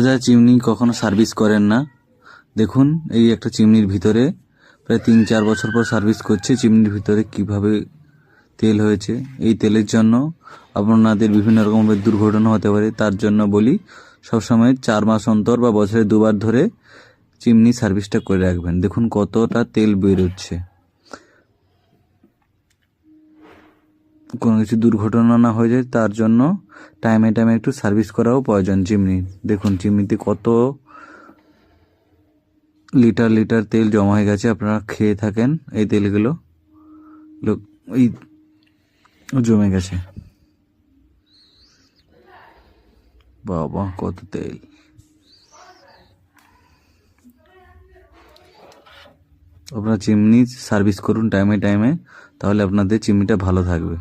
যা চিমনি কখনো সার্ভিস করেন না, দেখুন এই একটা চিমনির ভিতরে প্রায় 3-4 বছর পর সার্ভিস করছে। চিমনির ভিতরে কিভাবে তেল হয়েছে। এই তেলের জন্য আপনাদের বিভিন্ন রকমের দুর্ঘটনা হতে পারে। তার জন্য বলি সবসময় 4 মাস অন্তর বা বছরে 2বার ধরে চিমনি সার্ভিসটা করে রাখবেন। দেখুন কতটা তেল বেরোচ্ছে। কোনো কিছু দুর্ঘটনা না হয়ে যায় তার জন্য টাইমে একটু সার্ভিস করাও প্রয়োজন চিমনির। দেখুন চিমনিতে কত লিটার তেল জমা হয়ে গেছে। আপনারা খেয়ে থাকেন এই তেলগুলো, এই জমে গেছে। বাবা কত তেল। আপনারা চিমনি সার্ভিস করুন টাইমে, তাহলে আপনাদের চিমনিটা ভালো থাকবে।